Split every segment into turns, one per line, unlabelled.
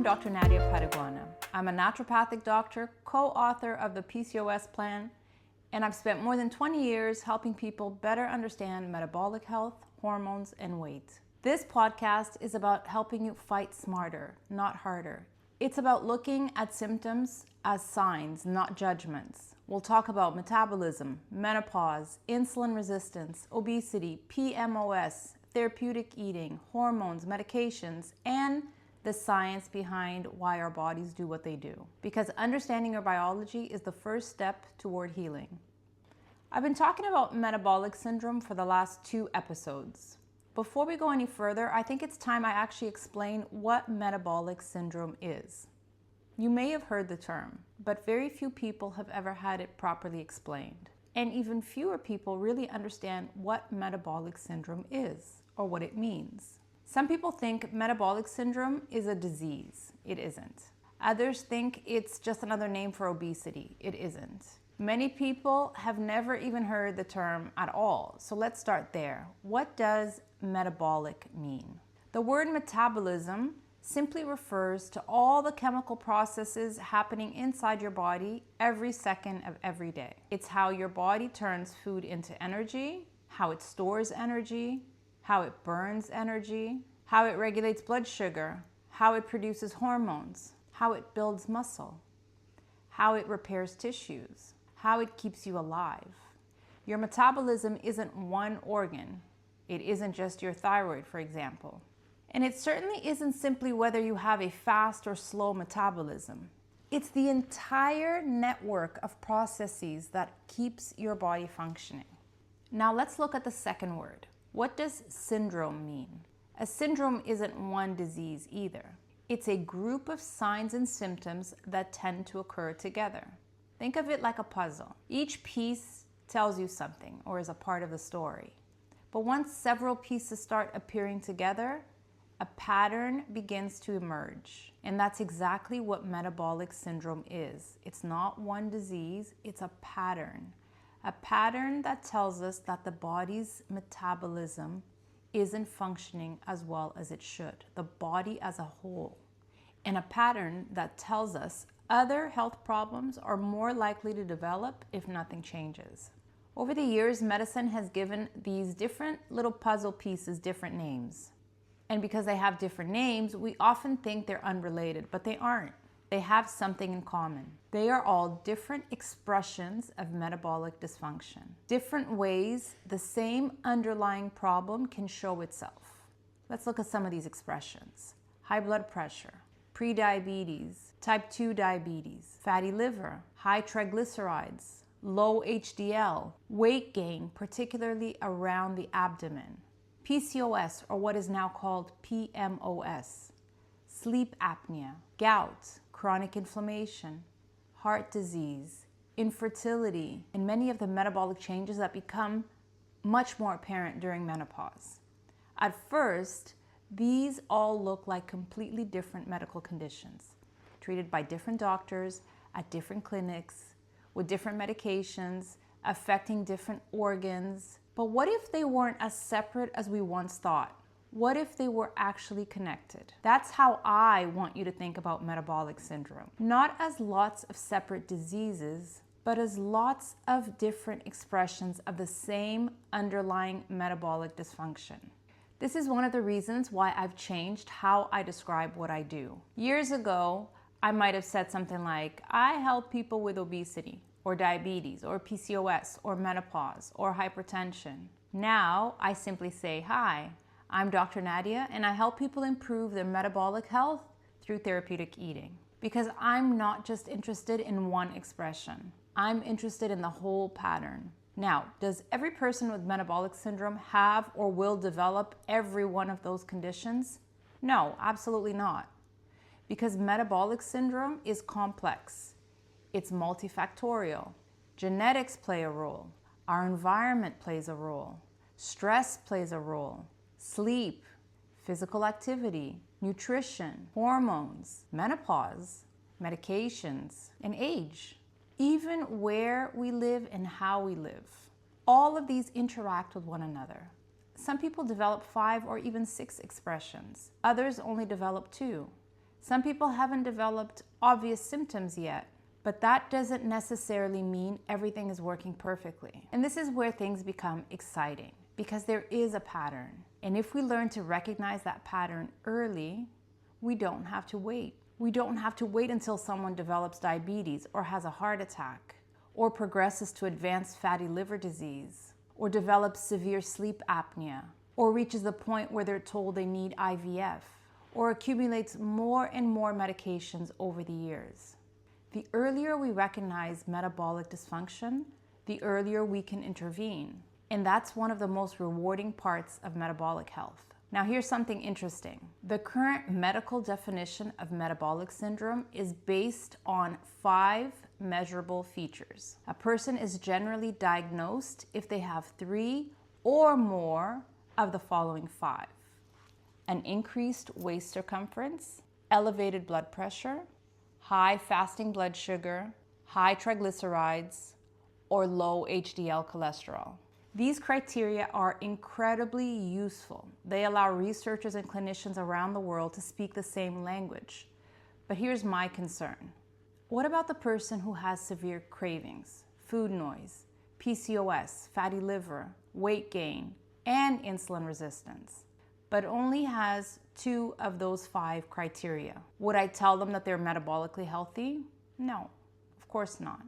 Dr. Nadia. I'm a naturopathic doctor, co-author of the PCOS plan, and I've spent more than 20 years helping people better understand metabolic health, hormones, and weight. This podcast is about helping you fight smarter, not harder. It's about looking at symptoms as signs, not judgments. We'll talk about metabolism, menopause, insulin resistance, obesity, PMOS, therapeutic eating, hormones, medications, and the science behind why our bodies do what they do. Because understanding your biology is the first step toward healing. I've been talking about metabolic syndrome for the last 2 episodes. Before we go any further, I think it's time I actually explain what metabolic syndrome is. You may have heard the term, but very few people have ever had it properly explained. And even fewer people really understand what metabolic syndrome is or what it means. Some people think metabolic syndrome is a disease. It isn't. Others think it's just another name for obesity. It isn't. Many people have never even heard the term at all. So let's start there. What does metabolic mean? The word metabolism simply refers to all the chemical processes happening inside your body every second of every day. It's how your body turns food into energy, how it stores energy, how it burns energy, how it regulates blood sugar, how it produces hormones, how it builds muscle, how it repairs tissues, how it keeps you alive. Your metabolism isn't one organ. It isn't just your thyroid, for example. And it certainly isn't simply whether you have a fast or slow metabolism. It's the entire network of processes that keeps your body functioning. Now let's look at the second word. What does syndrome mean? A syndrome isn't one disease either. It's a group of signs and symptoms that tend to occur together. Think of it like a puzzle. Each piece tells you something or is a part of the story. But once several pieces start appearing together, a pattern begins to emerge. And that's exactly what metabolic syndrome is. It's not one disease, it's a pattern. A pattern that tells us that the body's metabolism isn't functioning as well as it should, the body as a whole. And a pattern that tells us other health problems are more likely to develop if nothing changes. Over the years, medicine has given these different little puzzle pieces different names. And because they have different names, we often think they're unrelated, but they aren't. They have something in common. They are all different expressions of metabolic dysfunction. Different ways the same underlying problem can show itself. Let's look at some of these expressions. High blood pressure, prediabetes, type 2 diabetes, fatty liver, high triglycerides, low HDL, weight gain, particularly around the abdomen, PCOS, or what is now called PMOS, sleep apnea, gout, chronic inflammation, heart disease, infertility, and many of the metabolic changes that become much more apparent during menopause. At first, these all look like completely different medical conditions, treated by different doctors at different clinics, with different medications, affecting different organs. But what if they weren't as separate as we once thought? What if they were actually connected? That's how I want you to think about metabolic syndrome. Not as lots of separate diseases, but as lots of different expressions of the same underlying metabolic dysfunction. This is one of the reasons why I've changed how I describe what I do. Years ago, I might have said something like, I help people with obesity, or diabetes, or PCOS, or menopause, or hypertension. Now, I simply say, hi, I'm Dr. Nadia, and I help people improve their metabolic health through therapeutic eating. Because I'm not just interested in one expression. I'm interested in the whole pattern. Now, does every person with metabolic syndrome have or will develop every one of those conditions? No, absolutely not. Because metabolic syndrome is complex. It's multifactorial. Genetics play a role. Our environment plays a role. Stress plays a role. Sleep, physical activity, nutrition, hormones, menopause, medications, and age. Even where we live and how we live. All of these interact with one another. Some people develop 5 or even 6 expressions. Others only develop 2. Some people haven't developed obvious symptoms yet, but that doesn't necessarily mean everything is working perfectly. And this is where things become exciting, because there is a pattern. And if we learn to recognize that pattern early, we don't have to wait. We don't have to wait until someone develops diabetes or has a heart attack, or progresses to advanced fatty liver disease, or develops severe sleep apnea, or reaches the point where they're told they need IVF, or accumulates more and more medications over the years. The earlier we recognize metabolic dysfunction, the earlier we can intervene. And that's one of the most rewarding parts of metabolic health. Now here's something interesting. The current medical definition of metabolic syndrome is based on 5 measurable features. A person is generally diagnosed if they have 3 or more of the following 5. An increased waist circumference, elevated blood pressure, high fasting blood sugar, high triglycerides, or low HDL cholesterol. These criteria are incredibly useful. They allow researchers and clinicians around the world to speak the same language. But here's my concern. What about the person who has severe cravings, food noise, PCOS, fatty liver, weight gain, and insulin resistance, but only has 2 of those 5 criteria? Would I tell them that they're metabolically healthy? No, of course not.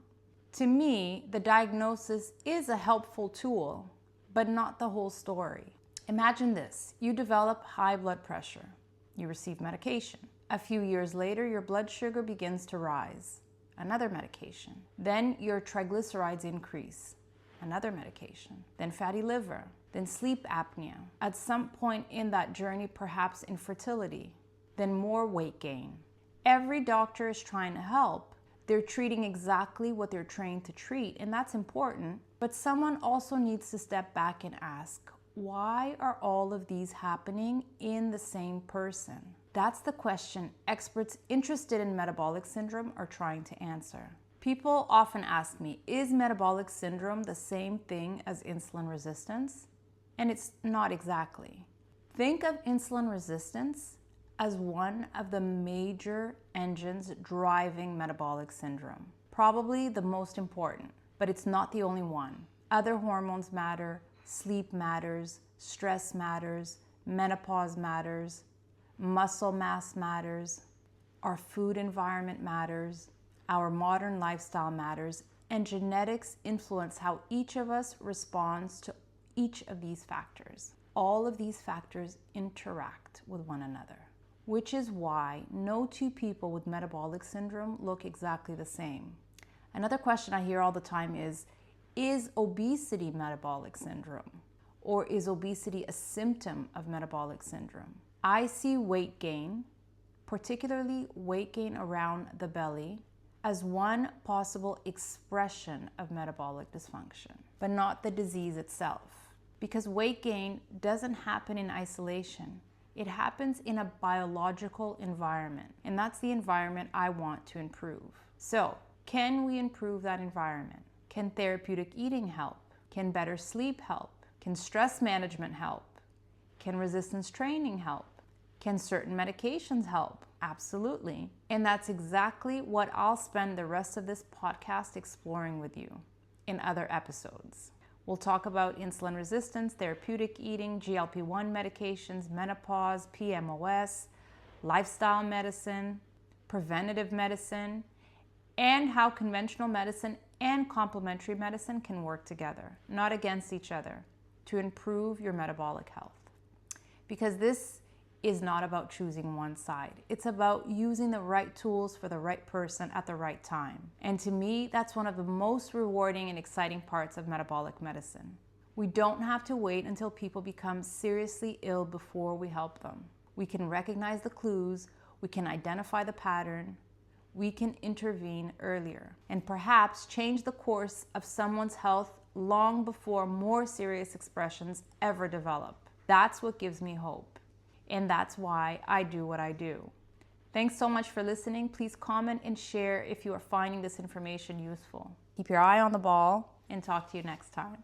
To me, the diagnosis is a helpful tool, but not the whole story. Imagine this: you develop high blood pressure. You receive medication. A few years later, your blood sugar begins to rise. Another medication. Then your triglycerides increase. Another medication. Then fatty liver. Then sleep apnea. At some point in that journey, perhaps infertility. Then more weight gain. Every doctor is trying to help. They're treating exactly what they're trained to treat, and that's important. But someone also needs to step back and ask, why are all of these happening in the same person? That's the question experts interested in metabolic syndrome are trying to answer. People often ask me, is metabolic syndrome the same thing as insulin resistance? And it's not exactly. Think of insulin resistance as one of the major engines driving metabolic syndrome. Probably the most important, but it's not the only one. Other hormones matter, sleep matters, stress matters, menopause matters, muscle mass matters, our food environment matters, our modern lifestyle matters, and genetics influence how each of us responds to each of these factors. All of these factors interact with one another, which is why no 2 people with metabolic syndrome look exactly the same. Another question I hear all the time is obesity metabolic syndrome? Or is obesity a symptom of metabolic syndrome? I see weight gain, particularly weight gain around the belly, as one possible expression of metabolic dysfunction, but not the disease itself. Because weight gain doesn't happen in isolation. It happens in a biological environment, and that's the environment I want to improve. So, can we improve that environment? Can therapeutic eating help? Can better sleep help? Can stress management help? Can resistance training help? Can certain medications help? Absolutely. And that's exactly what I'll spend the rest of this podcast exploring with you in other episodes. We'll talk about insulin resistance, therapeutic eating, GLP-1 medications, menopause, PMOS, lifestyle medicine, preventative medicine, and how conventional medicine and complementary medicine can work together, not against each other, to improve your metabolic health. Because this is not about choosing one side. It's about using the right tools for the right person at the right time. And to me, that's one of the most rewarding and exciting parts of metabolic medicine. We don't have to wait until people become seriously ill before we help them. We can recognize the clues, we can identify the pattern, we can intervene earlier, and perhaps change the course of someone's health long before more serious expressions ever develop. That's what gives me hope. And that's why I do what I do. Thanks so much for listening. Please comment and share if you are finding this information useful. Keep your eye on the ball, and talk to you next time.